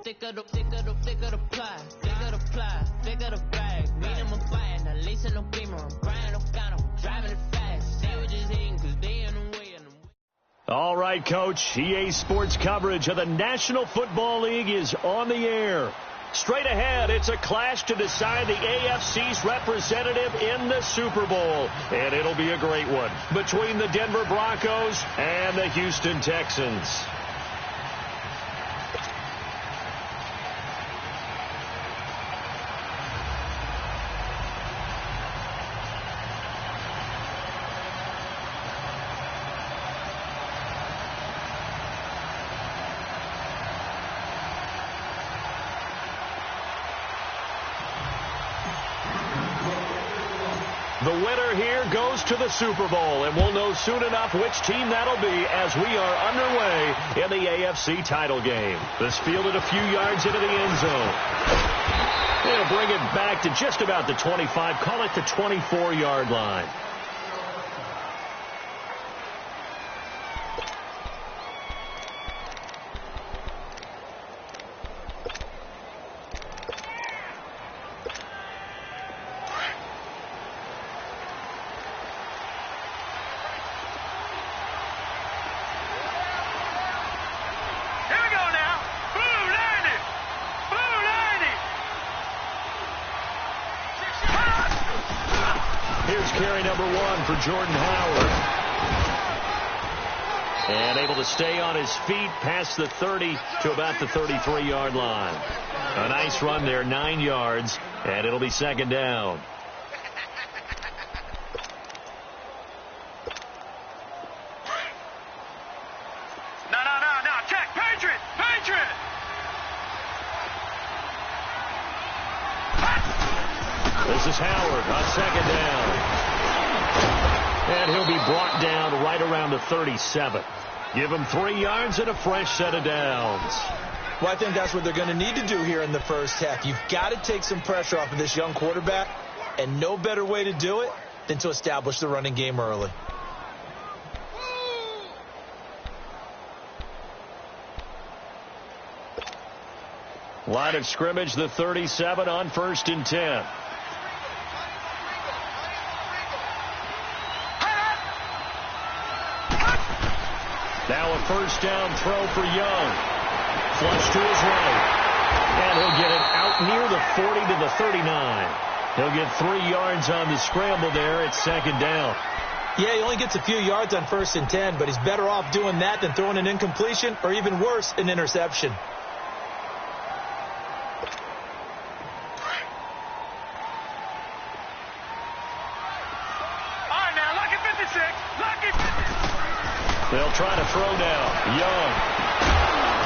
thicker the pie, thicker the bag. Meet him a bite, now lacing no beamer. I'm Brian O'Connor, driving it fast. They were just hating cause they in the way. All right, Coach. EA Sports coverage of the National Football League is on the air. Straight ahead, it's a clash to decide the AFC's representative in the Super Bowl. And it'll be a great one between the Denver Broncos and the Houston Texans. The winner here goes to the Super Bowl, and we'll know soon enough which team that'll be as we are underway in the AFC title game. This fielded a few yards into the end zone. They'll bring it back to just about the 25, call it the 24-yard line. Here's carry number 1 for Jordan Howard. And able to stay on his feet past the 30 to about the 33-yard line. A nice run there, 9 yards, and it'll be second down. No. Check. Patriot. This is Howard on second down. And he'll be brought down right around the 37. Give him 3 yards and a fresh set of downs. Well, I think that's what they're going to need to do here in the first half. You've got to take some pressure off of this young quarterback, and no better way to do it than to establish the running game early. Line of scrimmage, the 37 on 1st and 10. Now a first down throw for Young. Flush to his right. And he'll get it out near the 40 to the 39. He'll get 3 yards on the scramble there at second down. Yeah, he only gets a few yards on 1st and 10, but he's better off doing that than throwing an incompletion or even worse, an interception. They'll try to throw now. Young.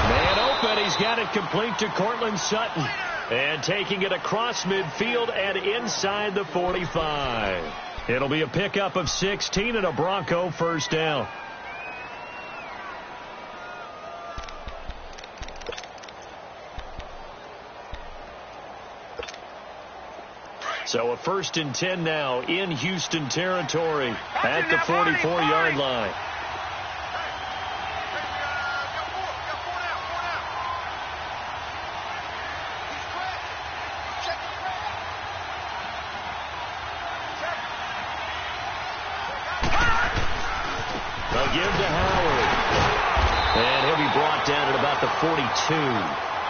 Man open. He's got it complete to Cortland Sutton. And taking it across midfield and inside the 45. It'll be a pickup of 16 and a Bronco first down. So a 1st and 10 now in Houston territory at the 44-yard line. They'll give to Howard. And he'll be brought down at about the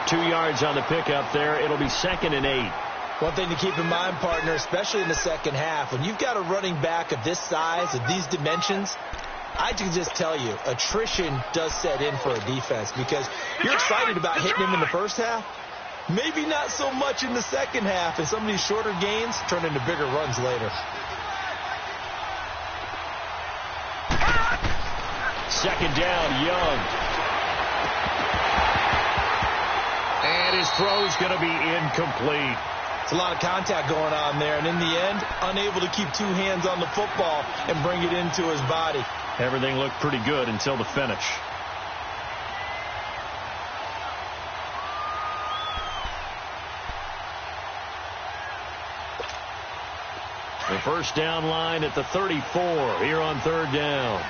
42. 2 yards on the pickup there. It'll be 2nd and 8. One thing to keep in mind, partner, especially in the second half, when you've got a running back of this size, of these dimensions, I can just tell you, attrition does set in for a defense because you're excited about hitting him in the first half. Maybe not so much in the second half, and some of these shorter gains turn into bigger runs later. Second down, Young. And his throw's going to be incomplete. It's a lot of contact going on there, and in the end, unable to keep 2 hands on the football and bring it into his body. Everything looked pretty good until the finish. The first down line at the 34 here on 3rd down.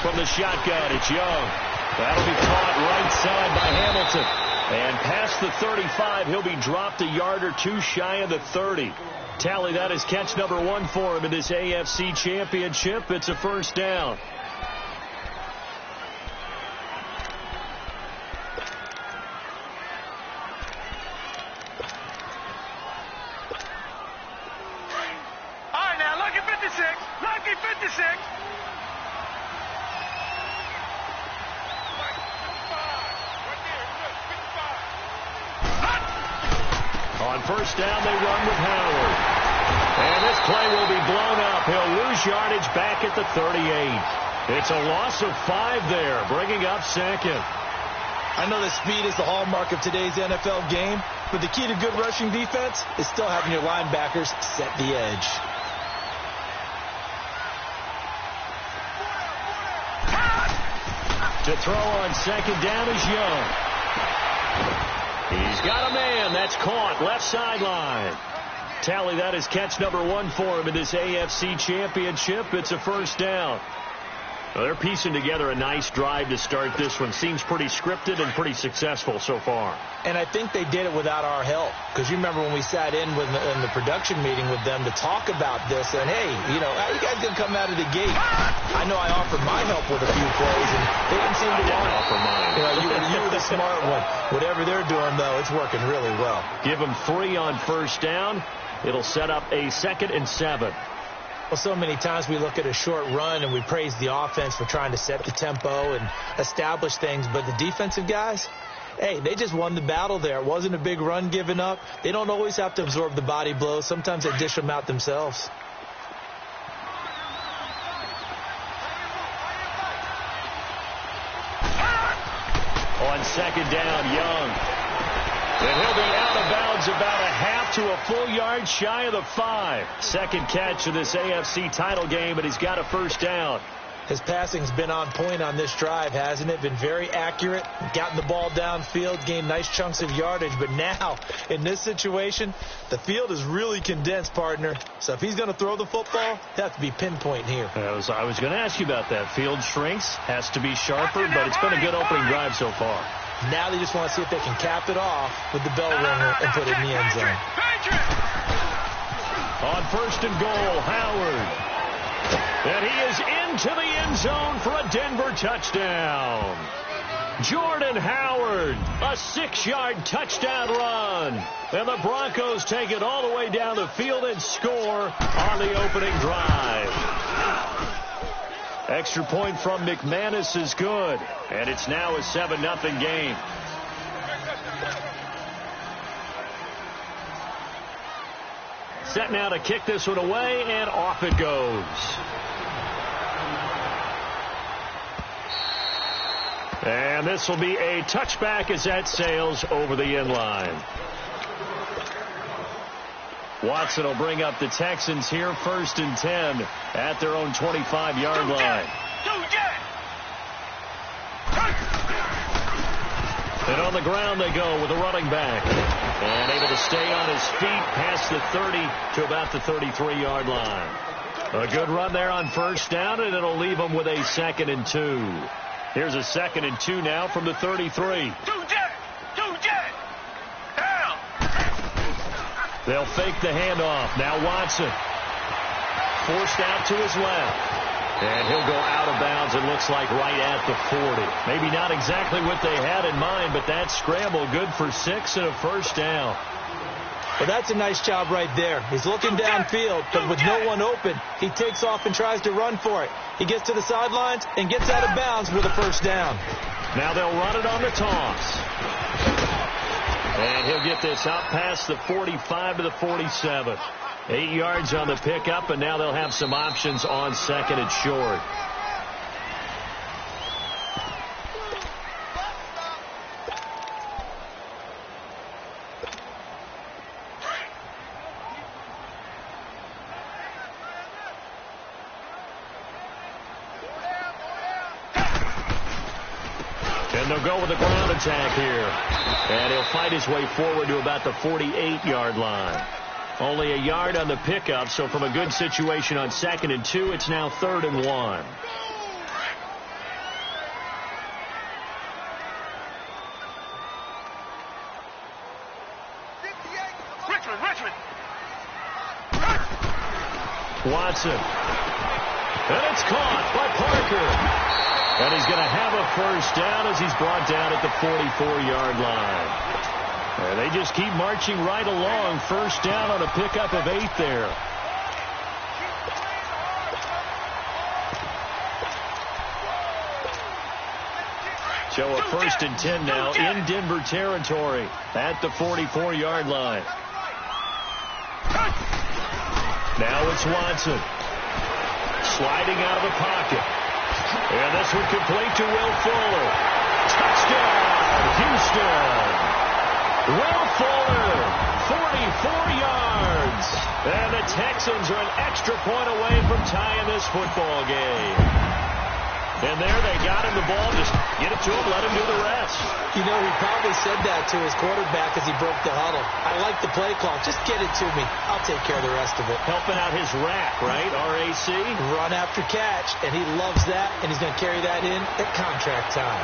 Put from the shotgun. It's Young. That'll be caught right side by Hamilton. And past the 35, he'll be dropped a yard or two shy of the 30. Tally that is catch number 1 for him in this AFC Championship. It's a first down. All right, now, lucky 56. Lucky 56. On first down, they run with Howard. And this play will be blown up. He'll lose yardage back at the 38. It's a loss of 5 there, bringing up second. I know that speed is the hallmark of today's NFL game, but the key to good rushing defense is still having your linebackers set the edge. To throw on second down is Young. He's got a man. That's caught. Left sideline. Tally that is catch number 1 for him in this AFC Championship. It's a first down. Well, they're piecing together a nice drive to start this one. Seems pretty scripted and pretty successful so far. And I think they did it without our help. Because you remember when we sat in the production meeting with them to talk about this. And, hey, you know, how you guys going to come out of the gate? I know I offered my help with a few plays, and they didn't seem to want to offer mine. You know, you were the smart one. Whatever they're doing, though, it's working really well. Give them 3 on first down. It'll set up a 2nd and 7. Well, so many times we look at a short run and we praise the offense for trying to set the tempo and establish things, but the defensive guys, hey, they just won the battle there. It wasn't a big run given up. They don't always have to absorb the body blows. Sometimes they dish them out themselves. On second down, Young. And he'll be out of bounds about a half to a full yard shy of the 5. Second catch of this AFC title game, and he's got a first down. His passing's been on point on this drive, hasn't it? Been very accurate, gotten the ball downfield, gained nice chunks of yardage. But now, in this situation, the field is really condensed, partner. So if he's going to throw the football, he'll have to be pinpoint here. I was going to ask you about that. Field shrinks, has to be sharper, but it's been a good opening drive so far. Now they just want to see if they can cap it off with the bell ringer and put it in the end zone. On first and goal, Howard. And he is into the end zone for a Denver touchdown. Jordan Howard, a 6-yard touchdown run. And the Broncos take it all the way down the field and score on the opening drive. Extra point from McManus is good, and it's now a 7-0 game. Set now to kick this one away, and off it goes. And this will be a touchback as that sails over the end line. Watson will bring up the Texans here, 1st and 10 at their own 25-yard line. And on the ground they go with a running back. And able to stay on his feet past the 30 to about the 33-yard line. A good run there on first down, and it'll leave them with a 2nd and 2. Here's a 2nd and 2 now from the 33. They'll fake the handoff. Now Watson. Forced out to his left. And he'll go out of bounds, it looks like, right at the 40. Maybe not exactly what they had in mind, but that scramble good for 6 and a first down. Well, that's a nice job right there. He's looking downfield, but with no one open, he takes off and tries to run for it. He gets to the sidelines and gets out of bounds with a first down. Now they'll run it on the toss. And he'll get this out past the 45 to the 47. 8 yards on the pickup, and now they'll have some options on 2nd and short. And they'll go with the ground attack here. And he'll fight his way forward to about the 48-yard line. Only a yard on the pickup, so from a good situation on 2nd and 2, it's now 3rd and 1. Watson. And it's caught by Parker. And he's going to have a first down as he's brought down at the 44-yard line. And they just keep marching right along. First down on a pickup of 8 there. So a 1st and 10 now in Denver territory at the 44-yard line. Now it's Watson. Sliding out of the pocket. And this one complete to Will Fuller. Touchdown, Houston. Will Fuller, 44 yards. And the Texans are an extra point away from tying this football game. And there they got him the ball. Just get it to him, let him do the rest. You know, he probably said that to his quarterback as he broke the huddle. I like the play call. Just get it to me. I'll take care of the rest of it. Helping out his rack, right? RAC. Run after catch, and he loves that, and he's going to carry that in at contract time.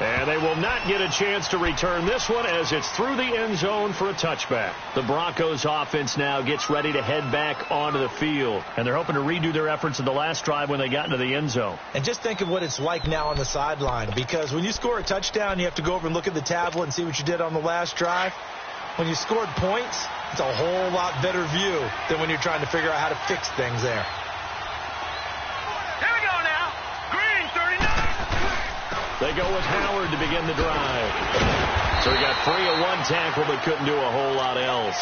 And they will not get a chance to return this one as it's through the end zone for a touchback. The Broncos offense now gets ready to head back onto the field. And they're hoping to redo their efforts in the last drive when they got into the end zone. And just think of what it's like now on the sideline. Because when you score a touchdown, you have to go over and look at the tablet and see what you did on the last drive. When you scored points, it's a whole lot better view than when you're trying to figure out how to fix things there. They go with Howard to begin the drive. So he got free of one tackle but couldn't do a whole lot else.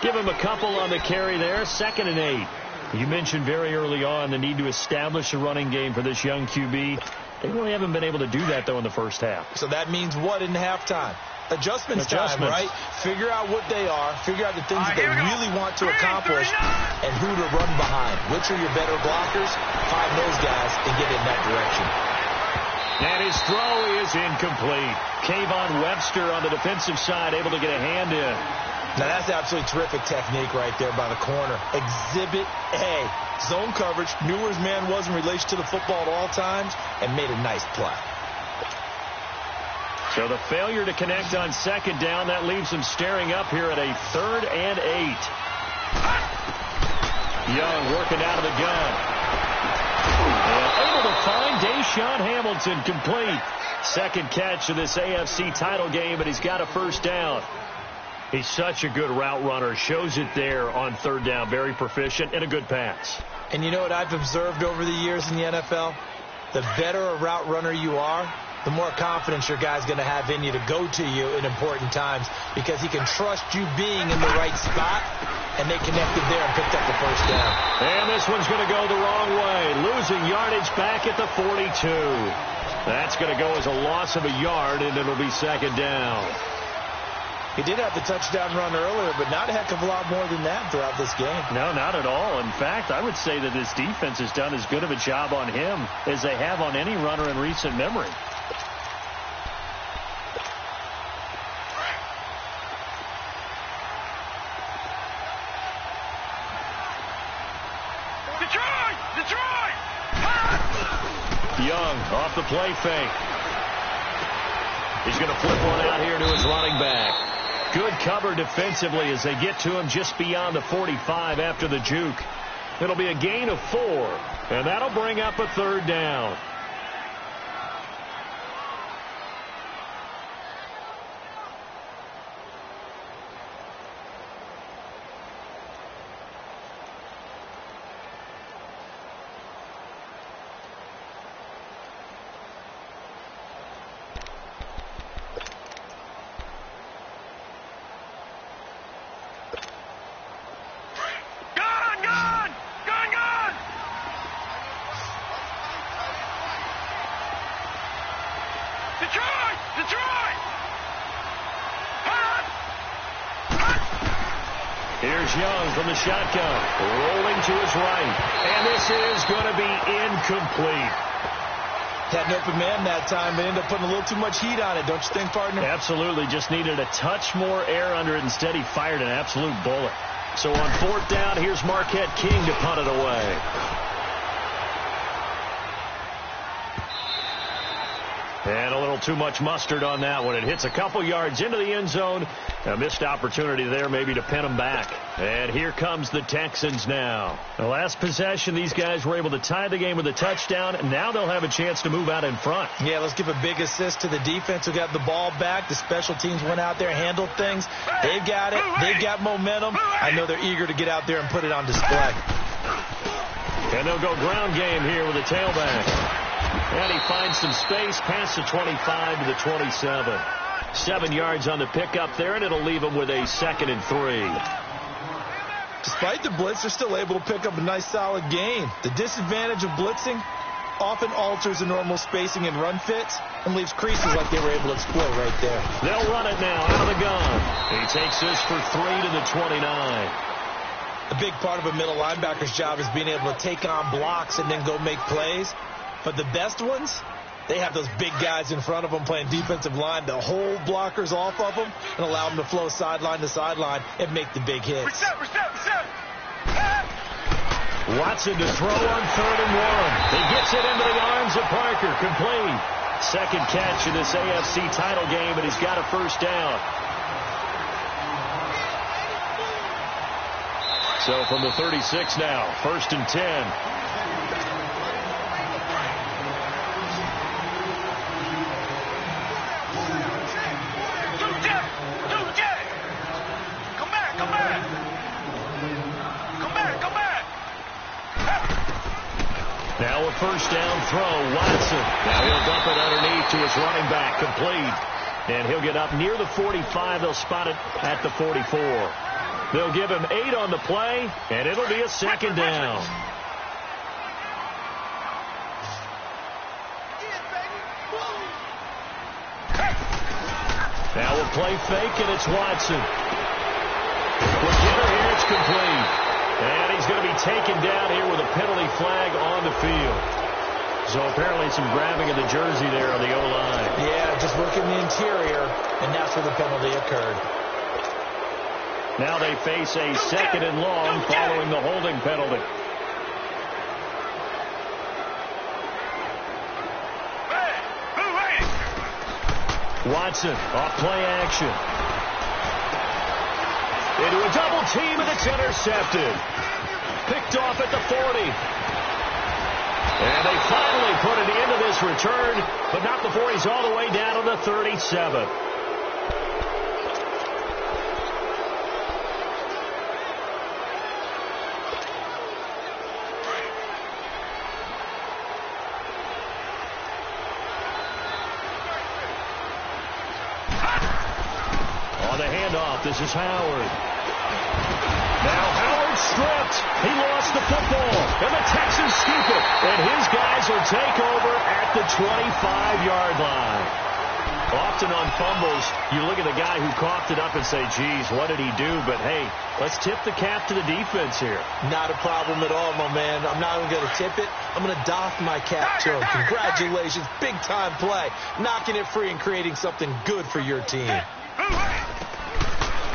Give him a couple on the carry there. 2nd and 8. You mentioned very early on the need to establish a running game for this young QB. They really haven't been able to do that, though, in the first half. So that means what in halftime? Adjustments time, right? Figure out what they are. Figure out the things that they really want to accomplish and who to run behind. Which are your better blockers? Find those guys and get in that direction. And his throw is incomplete. Kayvon Webster on the defensive side able to get a hand in. Now that's absolutely terrific technique right there by the corner. Exhibit A. Zone coverage. Knew where his man was in relation to the football at all times and made a nice play. So the failure to connect on 2nd down, that leaves him staring up here at a 3rd and 8. Young working out of the gun. Able to find Deshaun Hamilton complete. 2nd catch of this AFC title game, but he's got a first down. He's such a good route runner. Shows it there on 3rd down. Very proficient and a good pass. And you know what I've observed over the years in the NFL? The better a route runner you are, the more confidence your guy's going to have in you to go to you in important times because he can trust you being in the right spot, and they connected there and picked up the first down. And this one's going to go the wrong way, losing yardage back at the 42. That's going to go as a loss of a yard, and it'll be 2nd down. He did have the touchdown run earlier, but not a heck of a lot more than that throughout this game. No, not at all. In fact, I would say that this defense has done as good of a job on him as they have on any runner in recent memory. Young off the play fake. He's going to flip one out here to his running back. Good cover defensively as they get to him just beyond the 45 after the juke. It'll be a gain of 4, and that'll bring up a 3rd down. Here's Young from the shotgun, rolling to his right, and this is going to be incomplete. Had an open man that time, but ended up putting a little too much heat on it, don't you think, partner? Absolutely, just needed a touch more air under it. Instead, he fired an absolute bullet. So on 4th down, here's Marquette King to punt it away. And a little too much mustard on that one. It hits a couple yards into the end zone. A missed opportunity there maybe to pin them back. And here comes the Texans now. The last possession, these guys were able to tie the game with a touchdown, and now they'll have a chance to move out in front. Yeah, let's give a big assist to the defense who got the ball back. The special teams went out there, handled things. They've got it. They've got momentum. I know they're eager to get out there and put it on display. And they'll go ground game here with a tailback. And he finds some space past the 25 to the 27. 7 yards on the pickup there, and it'll leave him with a 2nd and 3. Despite the blitz, they're still able to pick up a nice, solid gain. The disadvantage of blitzing often alters the normal spacing and run fits and leaves creases like they were able to exploit right there. They'll run it now out of the gun. He takes this for 3 to the 29. A big part of a middle linebacker's job is being able to take on blocks and then go make plays. But the best ones, they have those big guys in front of them playing defensive line to hold blockers off of them and allow them to flow sideline to sideline and make the big hits. Watson to throw on 3rd and 1. He gets it into the arms of Parker. Complete. Second catch in this AFC title game, and he's got a first down. So from the 36 now, 1st and 10. Now a first down throw, Watson. Now he'll dump it underneath to his running back, complete. And he'll get up near the 45. They'll spot it at the 44. They'll give him 8 on the play, and it'll be a 2nd down. Now we'll play fake, and it's Watson. With Gitter here, it's complete. And he's going to be taken down here with a penalty flag on the field. So apparently some grabbing of the jersey there on the O-line. Yeah, just working the interior, and that's where the penalty occurred. Now they face a 2nd and long following the holding penalty. Watson off play action. Into a double team, and it's intercepted. Picked off at the 40. And they finally put an end to this return, but not before he's all the way down to the 37. This is Howard. Now Howard stripped. He lost the football, and the Texans scoop it. And his guys will take over at the 25-yard line. Often on fumbles, you look at the guy who coughed it up and say, geez, what did he do? But, hey, let's tip the cap to the defense here. Not a problem at all, my man. I'm not even going to tip it. I'm going to doff my cap to him. Congratulations. Big-time play. Knocking it free and creating something good for your team.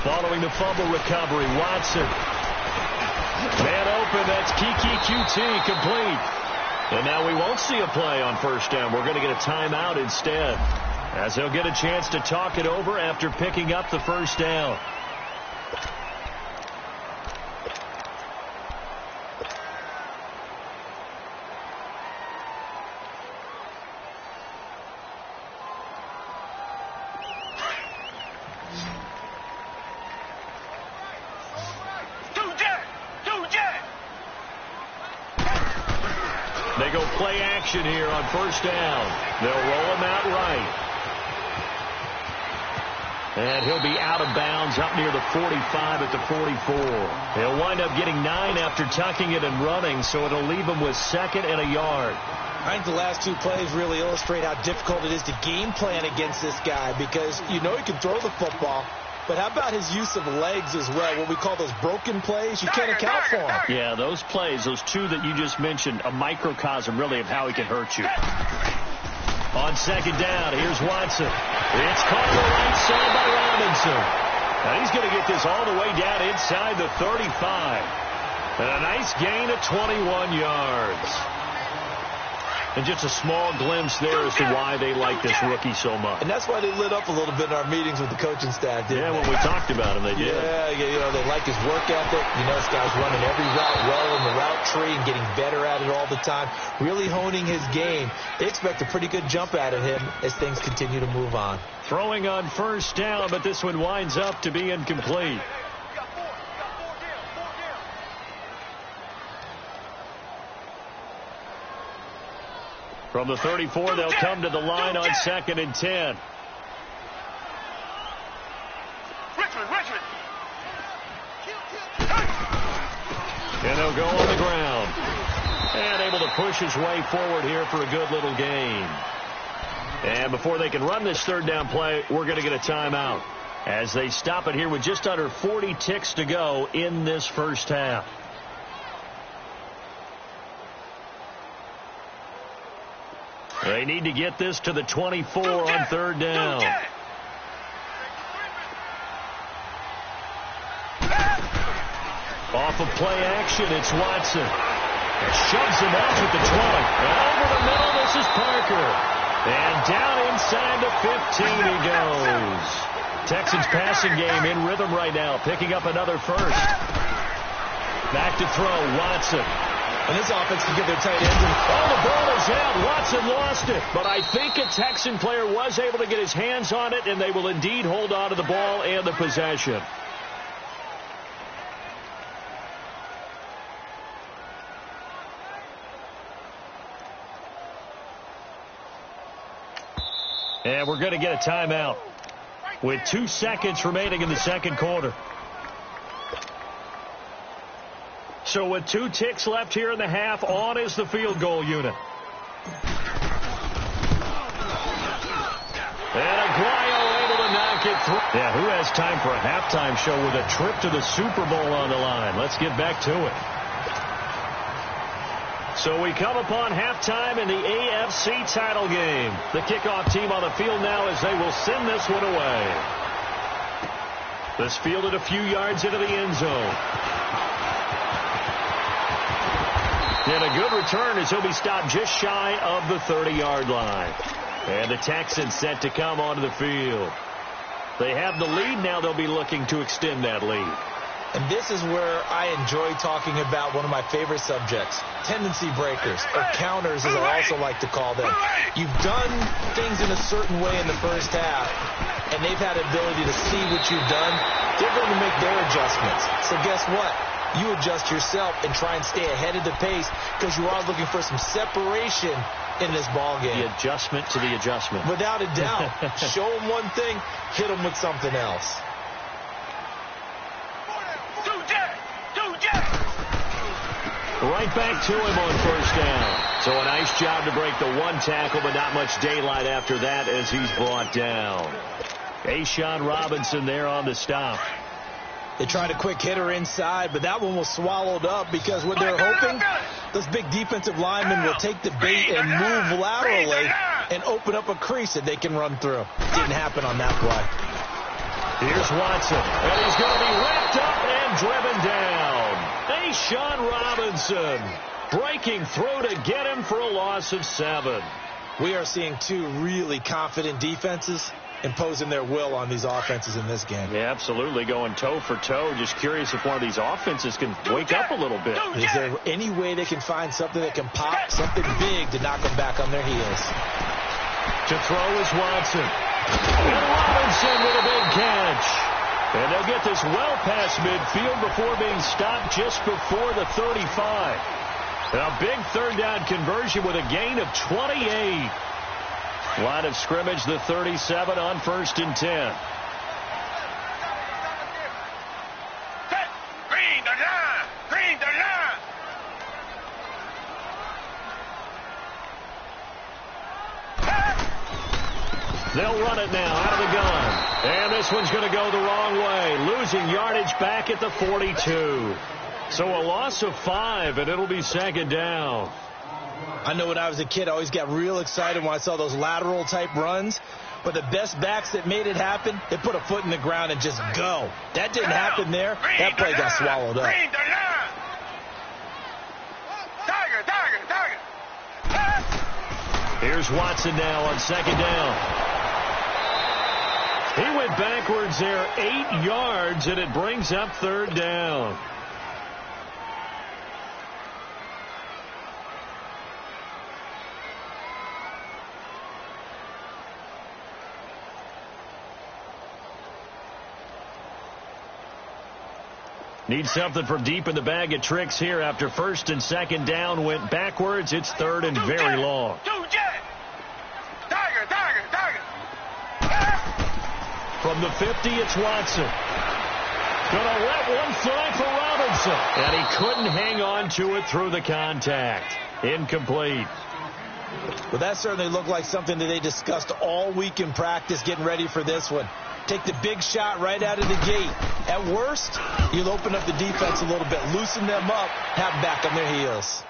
Following the fumble recovery, Watson. Man open, that's Kiki QT, complete. And now we won't see a play on first down. We're going to get a timeout instead, as they'll get a chance to talk it over after picking up the first down. They go play action here on first down. They'll roll him out right. And he'll be out of bounds up near the 45 at the 44. He'll wind up getting 9 after tucking it and running, so it'll leave him with 2nd and a yard. I think the last 2 plays really illustrate how difficult it is to game plan against this guy, because you know he can throw the football. But how about his use of legs as well? What we call those broken plays, you can't account for them. Yeah, those plays, those 2 that you just mentioned, a microcosm really of how he can hurt you. On 2nd down, here's Watson. It's caught on the right side by Robinson. Now he's going to get this all the way down inside the 35. And a nice gain of 21 yards. And just a small glimpse there as to why they like this rookie so much. And that's why they lit up a little bit in our meetings with the coaching staff, didn't they? When we talked about him, they did. Yeah, they like his work ethic. This guy's running every route well in the route tree and getting better at it all the time, really honing his game. They expect a pretty good jump out of him as things continue to move on. Throwing on first down, but this one winds up to be incomplete. From the 34, they'll come to the line on 2nd and 10. Richmond. And they'll go on the ground. And able to push his way forward here for a good little gain. And before they can run this third down play, we're going to get a timeout as they stop it here with just under 40 ticks to go in this first half. They need to get this to the 24 on third down. Off of play action, it's Watson. Shoves him off at the 20. And over the middle, this is Parker. And down inside the 15 he goes. Texans passing game in rhythm right now, picking up another first. Back to throw, Watson. And this offense can get their tight ends. The ball is out. Watson lost it. But I think a Texan player was able to get his hands on it, and they will indeed hold on to the ball and the possession. And we're going to get a timeout with 2 seconds remaining in the second quarter. So with 2 ticks left here in the half, on is the field goal unit. And Aguayo able to knock it through. Yeah, who has time for a halftime show with a trip to the Super Bowl on the line? Let's get back to it. So we come upon halftime in the AFC title game. The kickoff team on the field now as they will send this one away. This fielded a few yards into the end zone. And a good return as he'll be stopped just shy of the 30-yard line. And the Texans set to come onto the field. They have the lead. Now they'll be looking to extend that lead. And this is where I enjoy talking about one of my favorite subjects, tendency breakers, or counters as I also like to call them. You've done things in a certain way in the first half, and they've had the ability to see what you've done. They're going to make their adjustments. So guess what? You adjust yourself and try and stay ahead of the pace because you are looking for some separation in this ball game. The adjustment to the adjustment. Without a doubt. Show them one thing, hit them with something else. Right back to him on first down. So a nice job to break the one tackle, but not much daylight after that as he's brought down. Ashawn Robinson there on the stop. They tried a quick hitter inside, but that one was swallowed up because what they're hoping, those big defensive linemen will take the bait and move laterally and open up a crease that they can run through. Didn't happen on that play. Here's Watson, and he's going to be wrapped up and driven down. Ashawn Robinson breaking through to get him for a loss of 7. We are seeing 2 really confident defenses imposing their will on these offenses in this game. Yeah, absolutely, going toe for toe. Just curious if one of these offenses can wake up a little bit. Is there any way they can find something that can pop, something big to knock them back on their heels? To throw is Watson. And Robinson with a big catch. And they'll get this well past midfield before being stopped just before the 35. And a big third down conversion with a gain of 28. Line of scrimmage, the 37 on 1st and 10. Green the line. They'll run it now out of the gun. And this one's going to go the wrong way. Losing yardage back at the 42. So a loss of 5, and it'll be 2nd down. I know when I was a kid, I always got real excited when I saw those lateral-type runs. But the best backs that made it happen, they put a foot in the ground and just go. That didn't happen there. That play got swallowed up. Here's Watson now on second down. He went backwards there 8 yards, and it brings up third down. Need something from deep in the bag of tricks here after first and second down went backwards. It's third and very long. From the 50, it's Watson. Gonna let one fly for Robinson. And he couldn't hang on to it through the contact. Incomplete. Well, that certainly looked like something that they discussed all week in practice getting ready for this one. Take the big shot right out of the gate. At worst, you'll open up the defense a little bit, loosen them up, have them back on their heels.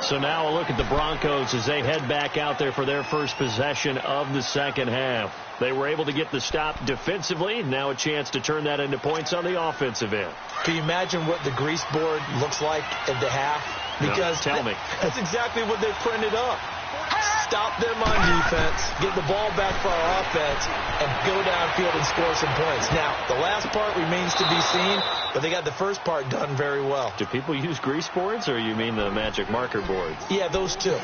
So now a look at the Broncos as they head back out there for their first possession of the second half. They were able to get the stop defensively. Now a chance to turn that into points on the offensive end. Can you imagine what the grease board looks like at the half? Because no, tell me. That's exactly what they printed up. Stop them on defense, get the ball back for our offense, and go downfield and score some points. Now, the last part remains to be seen, but they got the first part done very well. Do people use grease boards, or you mean the magic marker boards? Yeah, those two.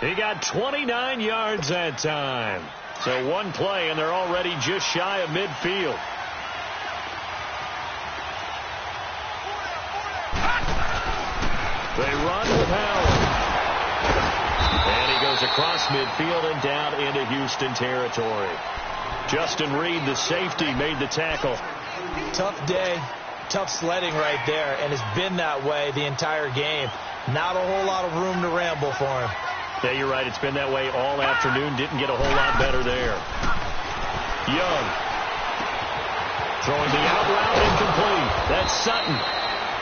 He got 29 yards that time. So one play, and they're already just shy of midfield. They run with Howard. And he goes across midfield and down into Houston territory. Justin Reed, the safety, made the tackle. Tough day, tough sledding right there, and it's been that way the entire game. Not a whole lot of room to ramble for him. Yeah, you're right. It's been that way all afternoon. Didn't get a whole lot better there. Young. Throwing the out route incomplete. That's Sutton.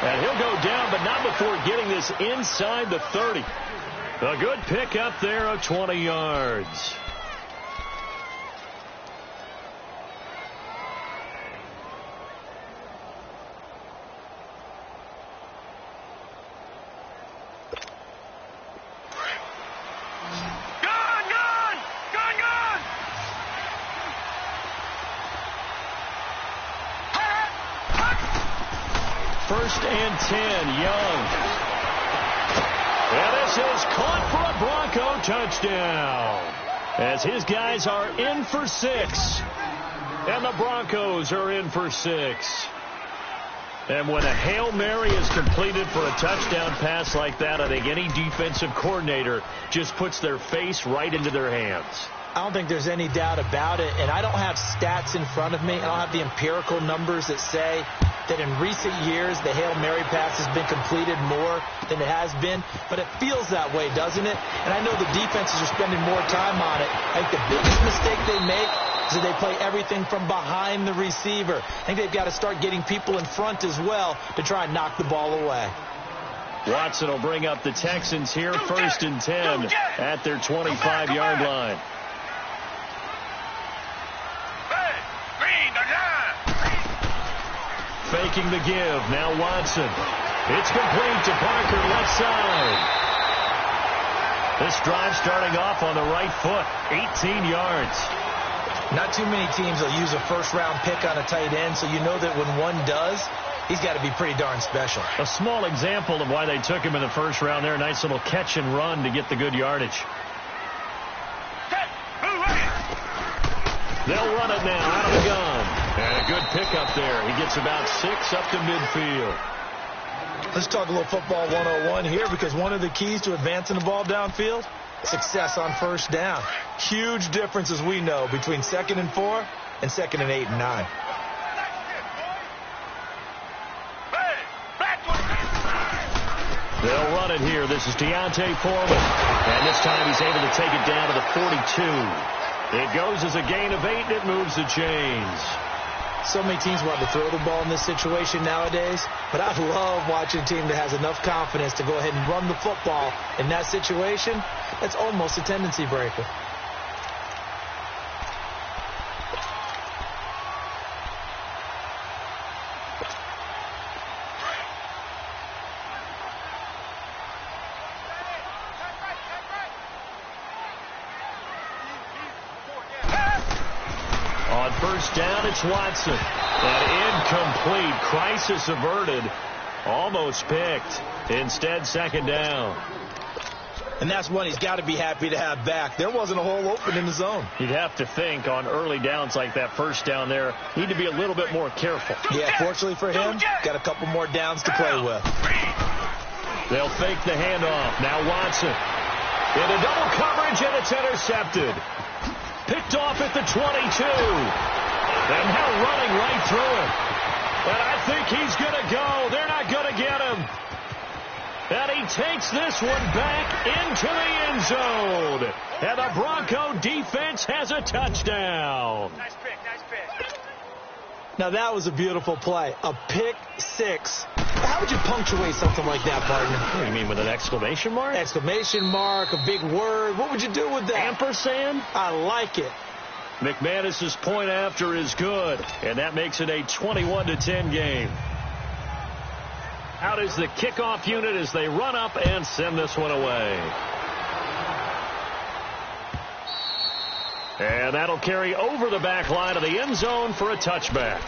And he'll go down, but not before getting this inside the 30. A good pick up there of 20 yards. First and 10, Young. And this is caught for a Bronco touchdown. As his guys are in for 6. And the Broncos are in for 6. And when a Hail Mary is completed for a touchdown pass like that, I think any defensive coordinator just puts their face right into their hands. I don't think there's any doubt about it, and I don't have stats in front of me. I don't have the empirical numbers that say that in recent years the Hail Mary pass has been completed more than it has been, but it feels that way, doesn't it? And I know the defenses are spending more time on it. I think the biggest mistake they make is that they play everything from behind the receiver. I think they've got to start getting people in front as well to try and knock the ball away. Watson will bring up the Texans here, first and 10 at their 25-yard line. Faking the give. Now Watson. It's complete to Parker, left side. This drive starting off on the right foot. 18 yards. Not too many teams will use a first-round pick on a tight end, so you know that when one does, he's got to be pretty darn special. A small example of why they took him in the first round there. Nice little catch and run to get the good yardage. They'll run it now out of the gun. And a good pickup there. He gets about 6 up to midfield. Let's talk a little football 101 here, because one of the keys to advancing the ball downfield, success on first down. Huge difference, as we know, between 2nd and 4 and 2nd and 8 and 9. They'll run it here. This is Deontay Foreman. And this time he's able to take it down to the 42. It goes as a gain of 8, and it moves the chains. So many teams want to throw the ball in this situation nowadays, but I love watching a team that has enough confidence to go ahead and run the football in that situation. That's almost a tendency breaker. On first down, it's Watson. An incomplete. Crisis averted. Almost picked. Instead, second down. And that's one he's got to be happy to have back. There wasn't a hole open in the zone. You'd have to think on early downs like that first down there, need to be a little bit more careful. Yeah, fortunately for him, got a couple more downs to play with. They'll fake the handoff. Now Watson. Into double coverage, and it's intercepted. Picked off at the 22. And now running right through it. And I think he's going to go. They're not going to get him. And he takes this one back into the end zone. And the Bronco defense has a touchdown. Nice pick, nice pick. Now that was a beautiful play. A pick six. How would you punctuate something like that, partner? What do you mean, with an exclamation mark? Exclamation mark, a big word. What would you do with that? Ampersand? I like it. McManus's point after is good. And that makes it a 21-10 game. Out is the kickoff unit as they run up and send this one away. And that'll carry over the back line of the end zone for a touchback.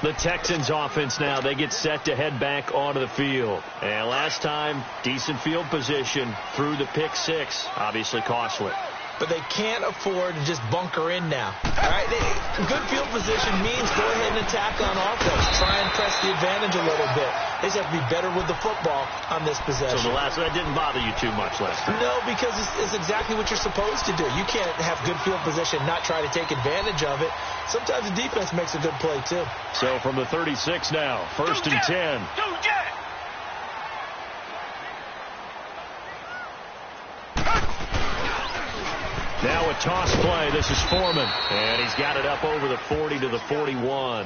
The Texans offense now, they get set to head back onto the field. And last time, decent field position through the pick six. Obviously costly. But they can't afford to just bunker in now. All right, good field position means go ahead and attack on offense. Try and press the advantage a little bit. They just have to be better with the football on this possession. So that didn't bother you too much last time? No, because it's exactly what you're supposed to do. You can't have good field position and not try to take advantage of it. Sometimes the defense makes a good play, too. So from the 36 now, first and 10. Now a toss play. This is Foreman. And he's got it up over the 40 to the 41.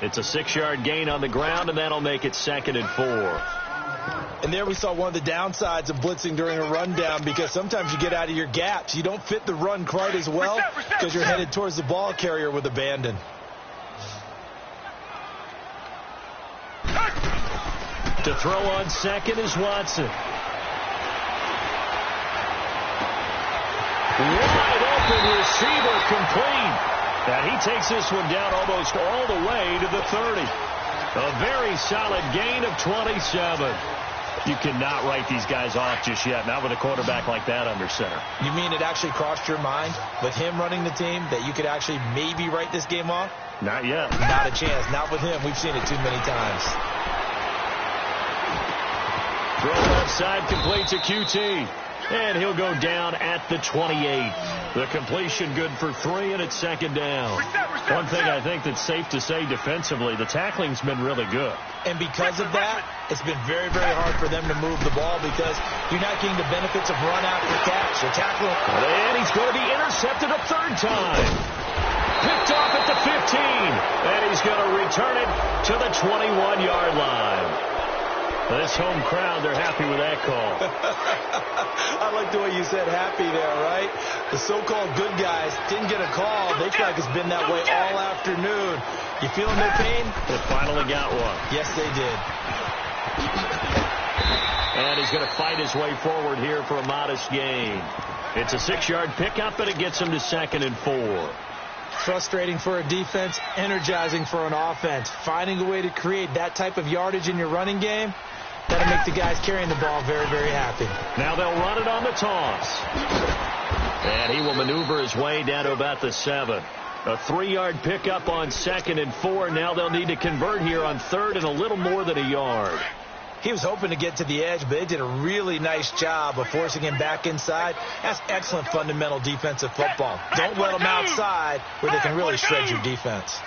It's a 6-yard gain on the ground, and that'll make it 2nd and 4. And there we saw one of the downsides of blitzing during a rundown, because sometimes you get out of your gaps. You don't fit the run quite as well because you're headed towards the ball carrier with abandon. To throw on second is Watson. Wide open receiver, complete. And he takes this one down almost all the way to the 30. A very solid gain of 27. You cannot write these guys off just yet, not with a quarterback like that under center. You mean it actually crossed your mind with him running the team that you could actually maybe write this game off? Not yet. Not a chance. Not with him. We've seen it too many times. Throw outside, complete to QT. And he'll go down at the 28. The completion good for 3, and it's 2nd down. One thing I think that's safe to say defensively, the tackling's been really good. And because of that, it's been very, very hard for them to move the ball because you're not getting the benefits of run after catch. You're tackling. And he's going to be intercepted a 3rd time. Picked off at the 15. And he's going to return it to the 21-yard line. This home crowd, they're happy with that call. I like the way you said happy there, right? The so-called good guys didn't get a call. They feel like it's been that way all afternoon. You feeling their pain? They finally got one. Yes, they did. And he's going to fight his way forward here for a modest gain. It's a 6-yard pickup, and it gets him to 2nd and 4. Frustrating for a defense, energizing for an offense. Finding a way to create that type of yardage in your running game, that'll make the guys carrying the ball very, very happy. Now they'll run it on the toss. And he will maneuver his way down to about the 7. A 3-yard pickup on 2nd and 4. Now they'll need to convert here on 3rd and a little more than a yard. He was hoping to get to the edge, but they did a really nice job of forcing him back inside. That's excellent fundamental defensive football. Don't let them outside where they can really shred your defense.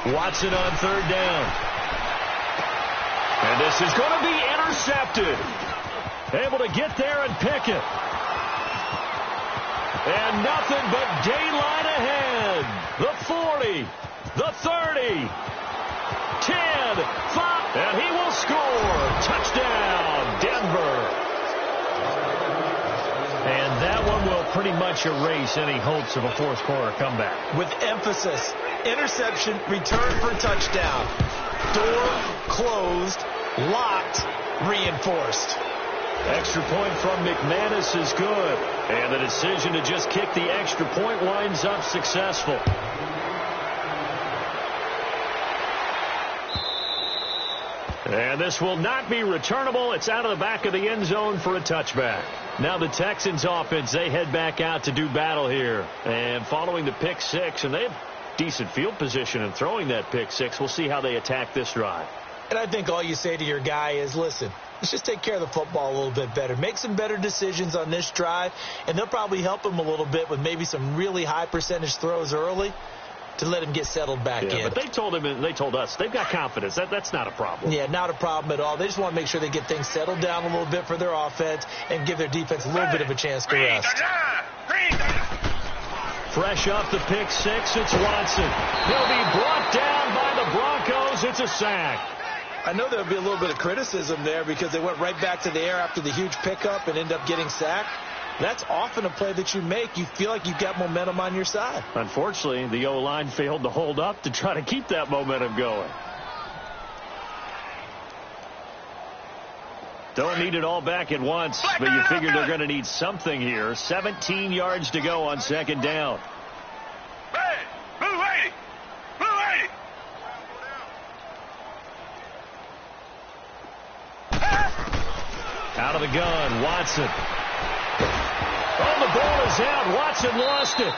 Watson on 3rd down. And this is going to be intercepted. Able to get there and pick it. And nothing but daylight ahead. The 40, the 30, 10, 5, and he will score. Touchdown, Denver. And that one will pretty much erase any hopes of a fourth quarter comeback. With emphasis, interception, return for touchdown. Door closed, locked, reinforced. Extra point from McManus is good. And the decision to just kick the extra point winds up successful. And this will not be returnable. It's out of the back of the end zone for a touchback. Now the Texans offense, they head back out to do battle here. And following the pick six, and they have decent field position in throwing that pick six. We'll see how they attack this drive. And I think all you say to your guy is, listen, let's just take care of the football a little bit better. Make some better decisions on this drive, and they'll probably help him a little bit with maybe some really high percentage throws early to let him get settled back in. But they told him, and they told us, they've got confidence. That's not a problem. Yeah, not a problem at all. They just want to make sure they get things settled down a little bit for their offense and give their defense a little bit of a chance to rest. Fresh off the pick six, it's Watson. He'll be brought down by the Broncos. It's a sack. I know there'll be a little bit of criticism there because they went right back to the air after the huge pickup and end up getting sacked. That's often a play that you make. You feel like you've got momentum on your side. Unfortunately, the O-line failed to hold up to try to keep that momentum going. Don't need it all back at once, but you figure they're going to need something here. 17 yards to go on second down. Out of the gun, Watson. Oh, the ball is out. Watson lost it.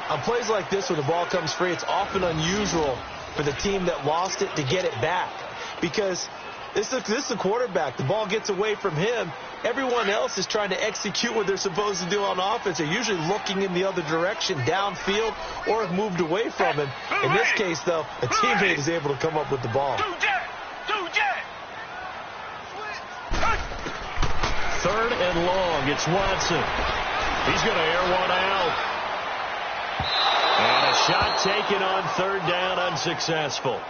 On plays like this where the ball comes free, it's often unusual for the team that lost it to get it back because this is the quarterback. The ball gets away from him. Everyone else is trying to execute what they're supposed to do on offense. They're usually looking in the other direction, downfield, or have moved away from him. In this case, though, a teammate is able to come up with the ball. Third and long. It's Watson. He's going to air one out. And a shot taken on third down, unsuccessful.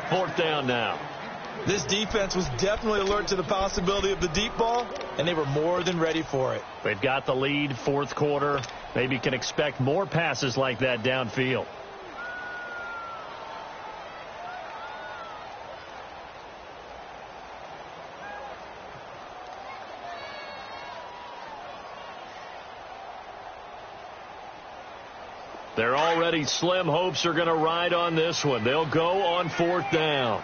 Fourth down now. This defense was definitely alert to the possibility of the deep ball, and they were more than ready for it. They've got the lead, fourth quarter. Maybe can expect more passes like that downfield. They're already slim hopes are going to ride on this one. They'll go on fourth down.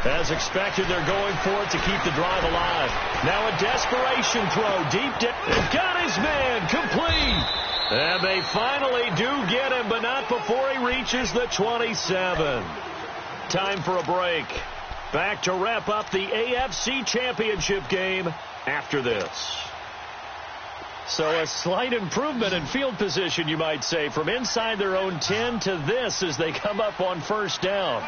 As expected, they're going for it to keep the drive alive. Now a desperation throw deep down. They've got his man complete. And they finally do get him, but not before he reaches the 27. Time for a break. Back to wrap up the AFC Championship game after this. So a slight improvement in field position, you might say, from inside their own 10 to this as they come up on first down.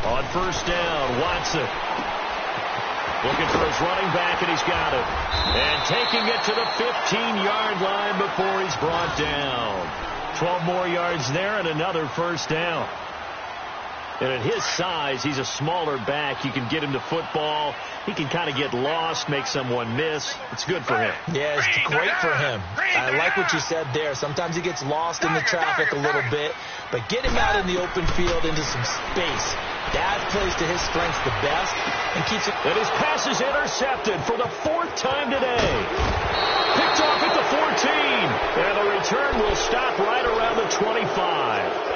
On first down, Watson looking for his running back, and he's got it. And taking it to the 15-yard line before he's brought down. 12 more yards there and another first down. And at his size, he's a smaller back. You can get him to football. He can kind of get lost, make someone miss. It's good for him. Yeah, it's great for him. I like what you said there. Sometimes he gets lost in the traffic a little bit, but get him out in the open field into some space. That plays to his strengths the best and keeps it. And his pass is intercepted for the fourth time today. Picked off at the 14. And the return will stop right around the 25.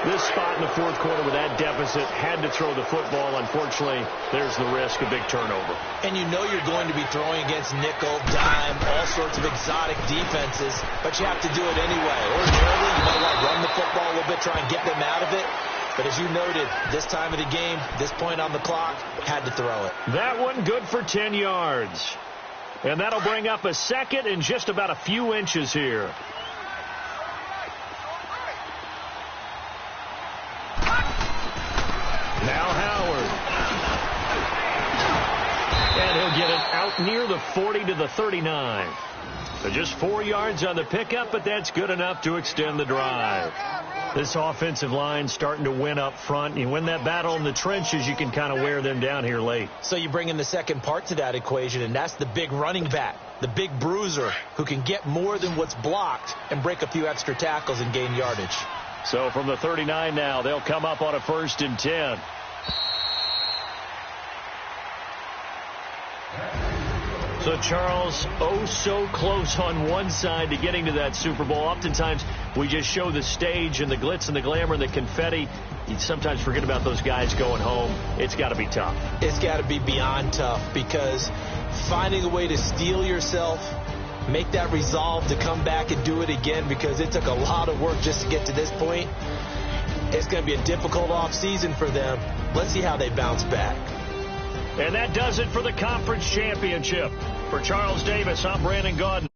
This spot in the fourth quarter with that deficit, had to throw the football. Unfortunately, there's the risk of big turnover. And you know you're going to be throwing against nickel, dime, all sorts of exotic defenses, but you have to do it anyway. Ordinarily, you might want to run the football a little bit, try and get them out of it. But as you noted, this time of the game, this point on the clock, had to throw it. That one good for 10 yards. And that'll bring up a second in just about a few inches here. Now Howard. And he'll get it out near the 40 to the 39. So just 4 yards on the pickup, but that's good enough to extend the drive. This offensive line starting to win up front. You win that battle in the trenches, you can kind of wear them down here late. So you bring in the second part to that equation, and that's the big running back, the big bruiser who can get more than what's blocked and break a few extra tackles and gain yardage. So from the 39 now, they'll come up on a 1st and 10. So, Charles, oh so close on one side to getting to that Super Bowl. Oftentimes, we just show the stage and the glitz and the glamour and the confetti. You sometimes forget about those guys going home. It's got to be tough. It's got to be beyond tough, because finding a way to steel yourself, make that resolve to come back and do it again, because it took a lot of work just to get to this point. It's going to be a difficult offseason for them. Let's see how they bounce back. And that does it for the conference championship. For Charles Davis, I'm Brandon Gaudin.